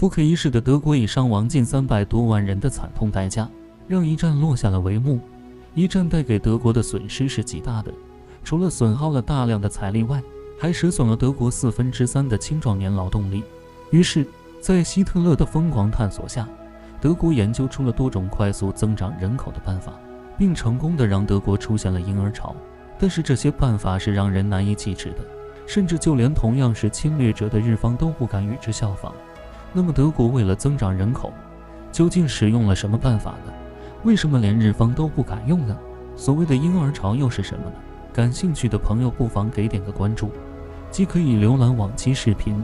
不可一世的德国以伤亡近300多万人的惨痛代价，让一战落下了帷幕。一战带给德国的损失是极大的，除了损耗了大量的财力外，还折损了德国3%的青壮年劳动力。于是，在希特勒的疯狂探索下，德国研究出了多种快速增长人口的办法，并成功的让德国出现了婴儿潮。但是这些办法是让人难以启齿的，甚至就连同样是侵略者的日方都不敢与之效仿。那么德国为了增长人口，究竟使用了什么办法呢？为什么连日方都不敢用呢？所谓的婴儿潮又是什么呢？感兴趣的朋友不妨给点个关注，既可以浏览往期视频，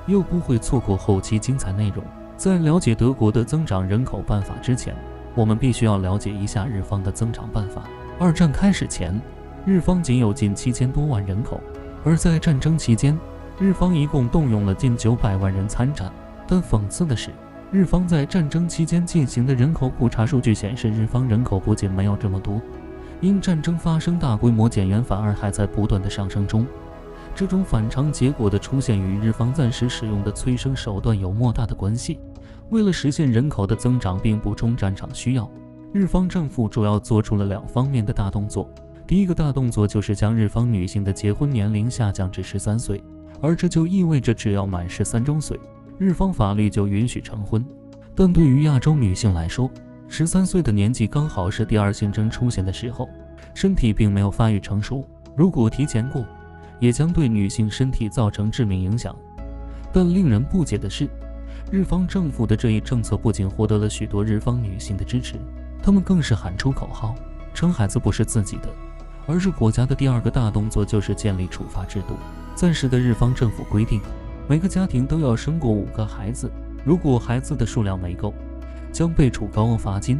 又不会错过后期精彩内容。在了解德国的增长人口办法之前，我们必须要了解一下日方的增长办法。二战开始前，日方仅有近7000多万人口，而在战争期间，日方一共动用了近900万人参战。但讽刺的是，日方在战争期间进行的人口普查数据显示，日方人口不仅没有这么多，因战争发生大规模减员，反而还在不断的上升中。这种反常结果的出现与日方暂时使用的催生手段有莫大的关系。为了实现人口的增长并补充战场需要，日方政府主要做出了2方面的大动作。第一个大动作就是将日方女性的结婚年龄下降至13岁，而这就意味着只要满13周岁，日方法律就允许成婚。但对于亚洲女性来说，13岁的年纪刚好是第二性征出现的时候，身体并没有发育成熟，如果提前过，也将对女性身体造成致命影响。但令人不解的是，日方政府的这一政策不仅获得了许多日方女性的支持，她们更是喊出口号，称孩子不是自己的，而是国家的。第二个大动作就是建立处罚制度。暂时的日方政府规定，每个家庭都要生过5个孩子，如果孩子的数量没够，将被处高额罚金。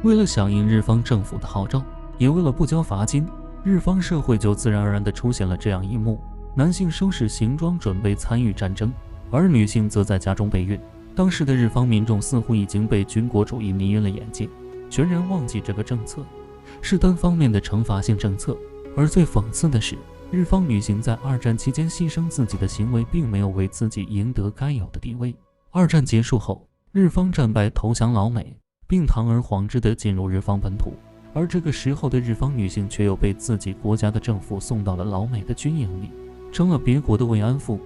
为了响应日方政府的号召，也为了不交罚金，日方社会就自然而然地出现了这样一幕：男性收拾行装准备参与战争，而女性则在家中备孕。当时的日方民众似乎已经被军国主义迷晕了眼睛，全然忘记这个政策是单方面的惩罚性政策。而最讽刺的是，日方女性在二战期间牺牲自己的行为并没有为自己赢得该有的地位。二战结束后，日方战败投降老美，并堂而皇之地进入日方本土，而这个时候的日方女性却又被自己国家的政府送到了老美的军营里，成了别国的慰安妇。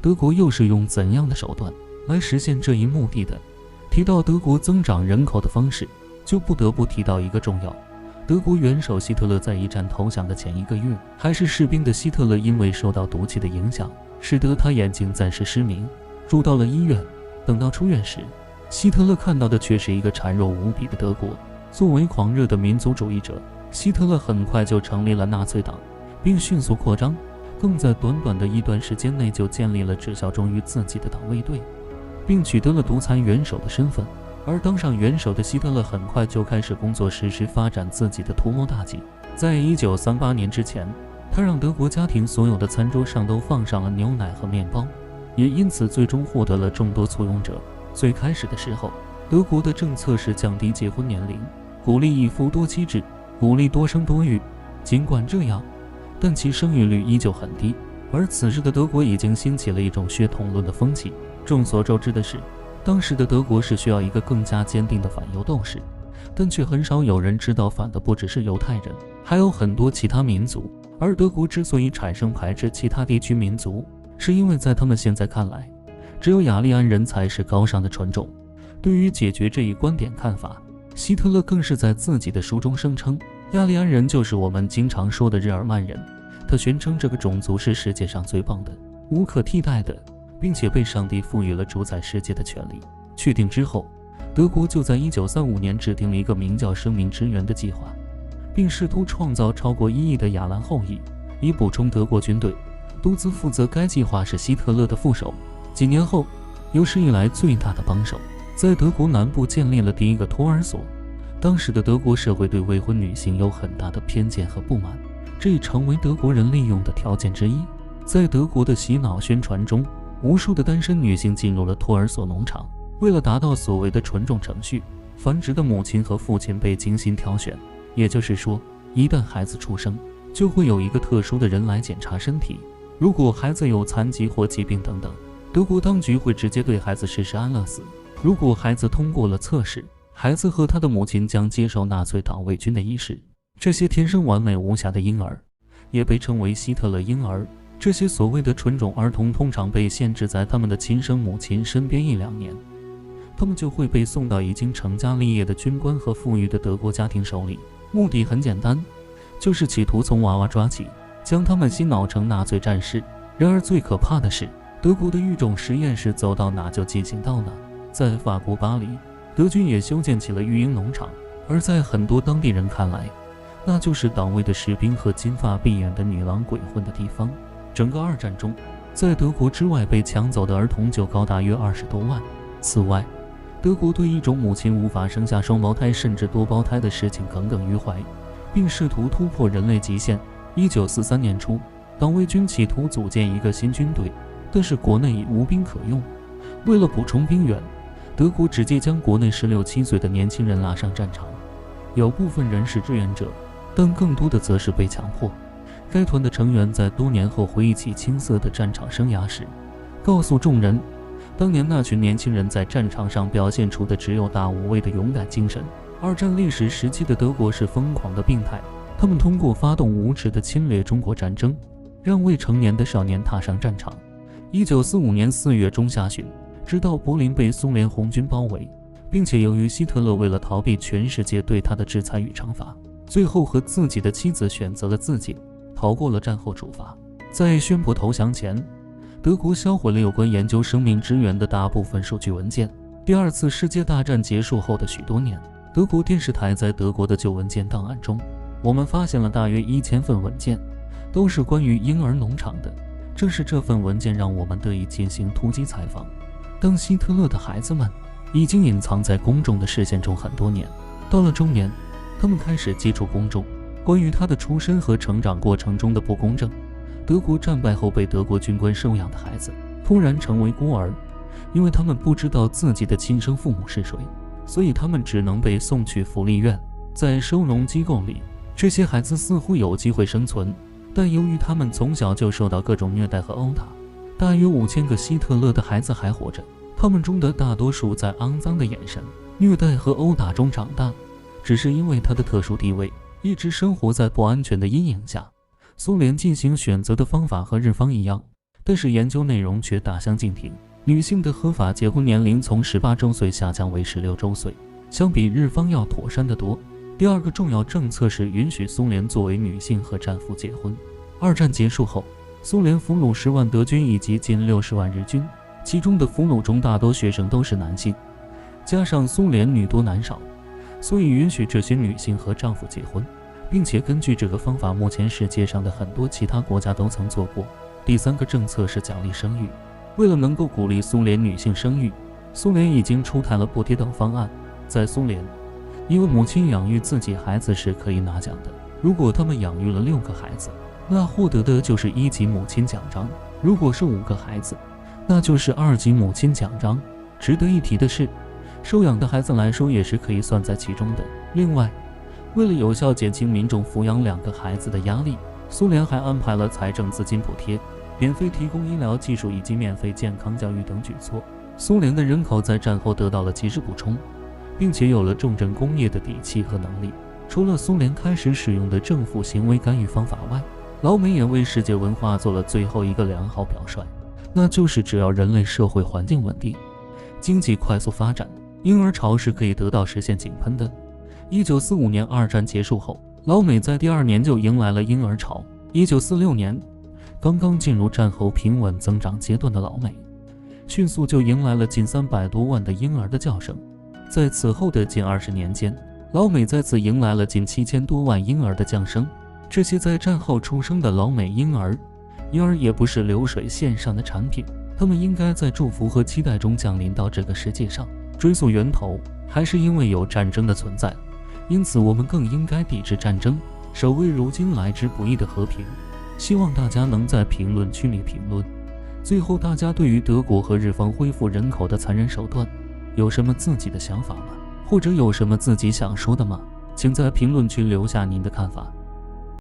德国又是用怎样的手段来实现这一目的的？提到德国增长人口的方式，就不得不提到一个重要。德国元首希特勒在一战投降的前1个月，还是士兵的希特勒因为受到毒气的影响，使得他眼睛暂时失明，住到了医院。等到出院时，希特勒看到的却是一个孱弱无比的德国。作为狂热的民族主义者，希特勒很快就成立了纳粹党，并迅速扩张，更在短短的一段时间内就建立了只效忠于自己的党卫队，并取得了独裁元首的身份。而当上元首的希特勒很快就开始工作实施发展自己的图谋大计。在1938年之前，他让德国家庭所有的餐桌上都放上了牛奶和面包，也因此最终获得了众多簇拥者。最开始的时候，德国的政策是降低结婚年龄，鼓励一夫多妻制，鼓励多生多育。尽管这样，但其生育率依旧很低。而此时的德国已经兴起了一种血统论的风气。众所周知的是，当时的德国是需要一个更加坚定的反犹斗士，但却很少有人知道反的不只是犹太人，还有很多其他民族。而德国之所以产生排斥其他地区民族，是因为在他们现在看来，只有雅利安人才是高尚的纯种。对于解决这一观点看法，希特勒更是在自己的书中声称，雅利安人就是我们经常说的日耳曼人。他宣称这个种族是世界上最棒的，无可替代的，并且被上帝赋予了主宰世界的权利。确定之后，德国就在1935年制定了一个名叫生命之源的计划，并试图创造超过1亿的亚兰后裔，以补充德国军队。独自负责该计划是希特勒的副手。几年后，有史以来最大的帮手在德国南部建立了第一个托儿所。当时的德国社会对未婚女性有很大的偏见和不满，这已成为德国人利用的条件之一。在德国的洗脑宣传中，无数的单身女性进入了托儿所农场，为了达到所谓的纯种程序，繁殖的母亲和父亲被精心挑选。也就是说，一旦孩子出生，就会有一个特殊的人来检查身体，如果孩子有残疾或疾病等等，德国当局会直接对孩子实施安乐死。如果孩子通过了测试，孩子和他的母亲将接受纳粹党卫军的仪式。这些天生完美无瑕的婴儿也被称为希特勒婴儿。这些所谓的纯种儿童通常被限制在他们的亲生母亲身边1-2年，他们就会被送到已经成家立业的军官和富裕的德国家庭手里。目的很简单，就是企图从娃娃抓起，将他们洗脑成纳粹战士。然而最可怕的是，德国的育种实验室走到哪就进行到哪。在法国巴黎，德军也修建起了育婴农场，而在很多当地人看来，那就是党卫的士兵和金发碧眼的女郎鬼混的地方。整个二战中，在德国之外被抢走的儿童就高达约20多万。此外，德国对一种母亲无法生下双胞胎甚至多胞胎的事情耿耿于怀，并试图突破人类极限。1943年初，党卫军企图组建一个新军队，但是国内已无兵可用。为了补充兵员，德国直接将国内16、17岁的年轻人拉上战场，有部分人是志愿者，但更多的则是被强迫。该团的成员在多年后回忆起青涩的战场生涯时，告诉众人，当年那群年轻人在战场上表现出的只有大无畏的勇敢精神。二战历史时期的德国是疯狂的病态，他们通过发动无耻的侵略中国战争，让未成年的少年踏上战场。1945年4月中下旬，直到柏林被苏联红军包围，并且由于希特勒为了逃避全世界对他的制裁与惩罚，最后和自己的妻子选择了自尽，逃过了战后处罚。在宣布投降前，德国销毁了有关研究生命之源的大部分数据文件。第二次世界大战结束后的许多年，德国电视台在德国的旧文件档案中，我们发现了大约1000份文件，都是关于婴儿农场的。正是这份文件让我们得以进行突击采访。当希特勒的孩子们已经隐藏在公众的视线中很多年，到了中年，他们开始接触公众关于他的出身和成长过程中的不公正。德国战败后被德国军官收养的孩子突然成为孤儿，因为他们不知道自己的亲生父母是谁，所以他们只能被送去福利院。在收容机构里，这些孩子似乎有机会生存，但由于他们从小就受到各种虐待和殴打，大约5000个希特勒的孩子还活着，他们中的大多数在肮脏的眼神、虐待和殴打中长大。只是因为他的特殊地位，一直生活在不安全的阴影下。苏联进行选择的方法和日方一样，但是研究内容却大相径庭。女性的合法结婚年龄从18周岁下降为16周岁，相比日方要妥善得多。第二个重要政策是允许苏联作为女性和战俘结婚。二战结束后，苏联俘虏10万德军以及近60万日军，其中的俘虏中大多学生都是男性，加上苏联女多男少，所以允许这些女性和丈夫结婚，并且根据这个方法，目前世界上的很多其他国家都曾做过。第三个政策是奖励生育。为了能够鼓励苏联女性生育，苏联已经出台了补贴等方案。在苏联，因为母亲养育自己孩子是可以拿奖的，如果他们养育了6个孩子，那获得的就是1级母亲奖章；如果是5个孩子，那就是2级母亲奖章。值得一提的是，收养的孩子来说也是可以算在其中的。另外，为了有效减轻民众抚养2个孩子的压力，苏联还安排了财政资金补贴、免费提供医疗技术以及免费健康教育等举措。苏联的人口在战后得到了及时补充，并且有了重镇工业的底气和能力。除了苏联开始使用的政府行为干预方法外，老美也为世界文化做了最后一个良好表率，那就是只要人类社会环境稳定，经济快速发展，婴儿潮是可以得到实现井喷的。1945年二战结束后，老美在第2年就迎来了婴儿潮。1946年，刚刚进入战后平稳增长阶段的老美，迅速就迎来了近300多万的婴儿的叫声。在此后的近20年间，老美再次迎来了近7000多万婴儿的降生。这些在战后出生的老美婴儿也不是流水线上的产品，他们应该在祝福和期待中降临到这个世界上。追溯源头，还是因为有战争的存在，因此我们更应该抵制战争，守卫如今来之不易的和平。希望大家能在评论区里评论。最后，大家对于德国和日方恢复人口的残忍手段有什么自己的想法吗？或者有什么自己想说的吗？请在评论区留下您的看法。